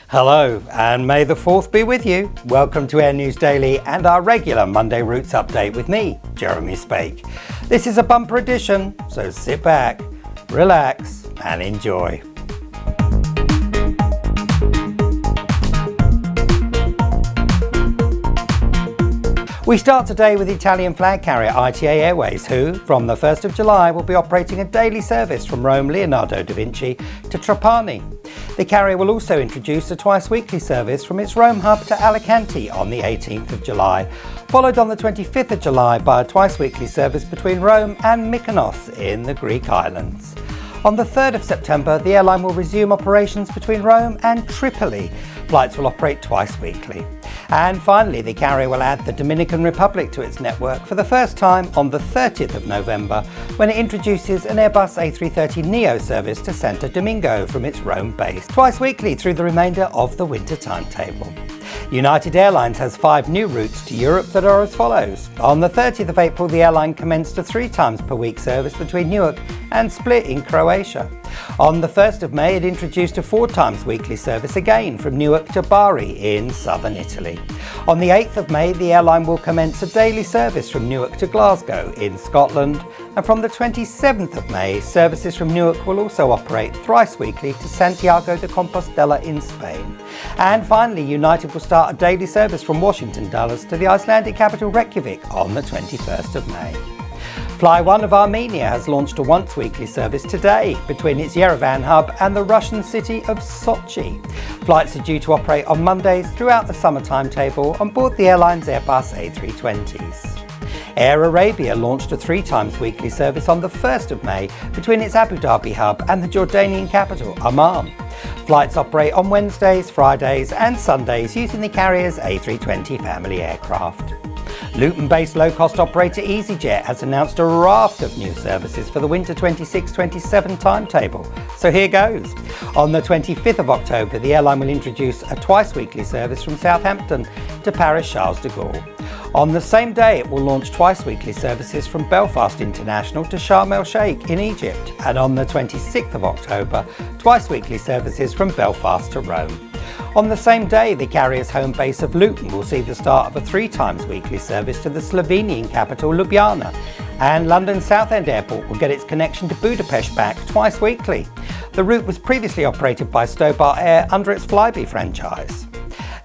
Hello, and may the 4th be with you. Welcome to Air News Daily and our regular Monday routes update with me, Jeremy Spake. This is a bumper edition, so sit back, relax, and enjoy. We start today with Italian flag carrier ITA Airways, who, from the 1st of July, will be operating a daily service from Rome Leonardo da Vinci to Trapani. The carrier will also introduce a twice-weekly service from its Rome hub to Alicante on the 18th of July, followed on the 25th of July by a twice-weekly service between Rome and Mykonos in the Greek islands. On the 3rd of September, the airline will resume operations between Rome and Tripoli. Flights will operate twice weekly. And finally, the carrier will add the Dominican Republic to its network for the first time on the 30th of November, when it introduces an Airbus A330neo service to Santo Domingo from its Rome base, twice weekly through the remainder of the winter timetable. United Airlines has 5 new routes to Europe that are as follows. On the 30th of April, the airline commenced a 3 times per week service between Newark and Split in Croatia. On the 1st of May, it introduced a 4 times weekly service again from Newark to Bari in southern Italy. On the 8th of May, the airline will commence a daily service from Newark to Glasgow in Scotland, and from the 27th of May, services from Newark will also operate thrice weekly to Santiago de Compostela in Spain. And finally, United will start a daily service from Washington Dulles to the Icelandic capital Reykjavik on the 21st of May. Fly One of Armenia has launched a once-weekly service today between its Yerevan hub and the Russian city of Sochi. Flights are due to operate on Mondays throughout the summer timetable on board the airline's Airbus A320s. Air Arabia launched a 3 times weekly service on the 1st of May between its Abu Dhabi hub and the Jordanian capital, Amman. Flights operate on Wednesdays, Fridays and Sundays using the carrier's A320 family aircraft. Luton-based low-cost operator easyJet has announced a raft of new services for the winter 26-27 timetable. So here goes. On the 25th of October, the airline will introduce a twice-weekly service from Southampton to Paris Charles de Gaulle. On the same day, it will launch twice-weekly services from Belfast International to Sharm el-Sheikh in Egypt. And on the 26th of October, twice-weekly services from Belfast to Rome. On the same day, the carrier's home base of Luton will see the start of a 3 times weekly service to the Slovenian capital Ljubljana, and London Southend Airport will get its connection to Budapest back twice weekly. The route was previously operated by Stobart Air under its Flybe franchise.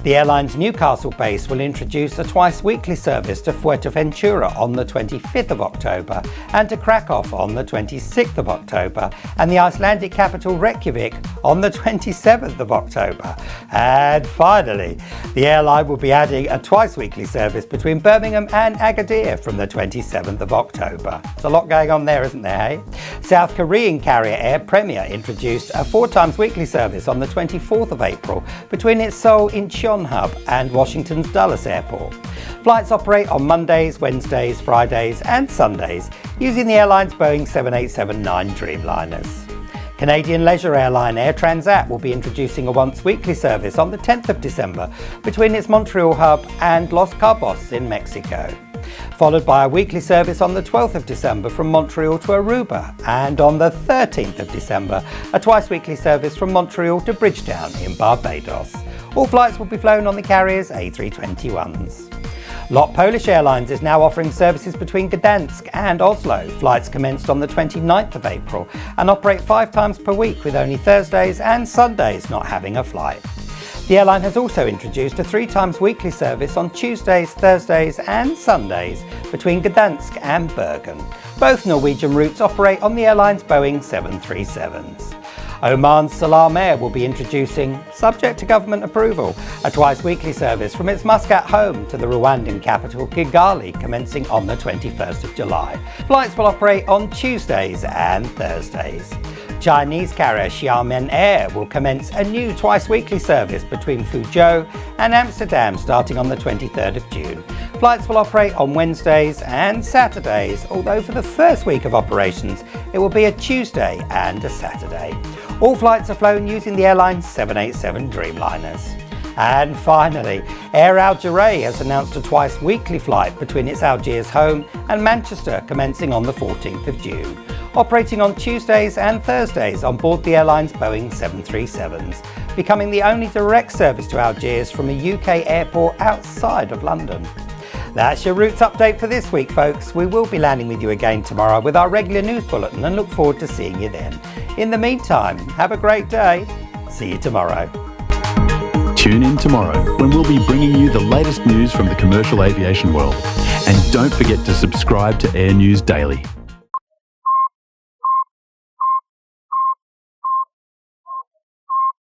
The airline's Newcastle base will introduce a twice-weekly service to Fuerteventura on the 25th of October and to Krakow on the 26th of October, and the Icelandic capital Reykjavik on the 27th of October. And finally, the airline will be adding a twice-weekly service between Birmingham and Agadir from the 27th of October. There's a lot going on there, isn't there, hey? South Korean carrier Air Premier introduced a 4 times weekly service on the 24th of April between its Seoul Incheon hub and Washington's Dulles Airport. Flights operate on Mondays, Wednesdays, Fridays and Sundays using the airline's Boeing 787-9 Dreamliners. Canadian leisure airline Air Transat will be introducing a once-weekly service on the 10th of December between its Montreal hub and Los Cabos in Mexico, followed by a weekly service on the 12th of December from Montreal to Aruba, and on the 13th of December, a twice-weekly service from Montreal to Bridgetown in Barbados. All flights will be flown on the carrier's A321s. LOT Polish Airlines is now offering services between Gdansk and Oslo. Flights commenced on the 29th of April and operate 5 times per week, with only Thursdays and Sundays not having a flight. The airline has also introduced a 3 times weekly service on Tuesdays, Thursdays and Sundays between Gdansk and Bergen. Both Norwegian routes operate on the airline's Boeing 737s. Oman's Salam Air will be introducing, subject to government approval, a twice-weekly service from its Muscat home to the Rwandan capital Kigali, commencing on the 21st of July. Flights will operate on Tuesdays and Thursdays. Chinese carrier XiamenAir will commence a new twice-weekly service between Fuzhou and Amsterdam starting on the 23rd of June. Flights will operate on Wednesdays and Saturdays, although for the first week of operations it will be a Tuesday and a Saturday. All flights are flown using the airline's 787 Dreamliners. And finally, Air Algérie has announced a twice-weekly flight between its Algiers home and Manchester commencing on the 14th of June, operating on Tuesdays and Thursdays on board the airline's Boeing 737s, becoming the only direct service to Algiers from a UK airport outside of London. That's your routes update for this week, folks. We will be landing with you again tomorrow with our regular news bulletin and look forward to seeing you then. In the meantime, have a great day. See you tomorrow. Tune in tomorrow when we'll be bringing you the latest news from the commercial aviation world. And don't forget to subscribe to Air News Daily.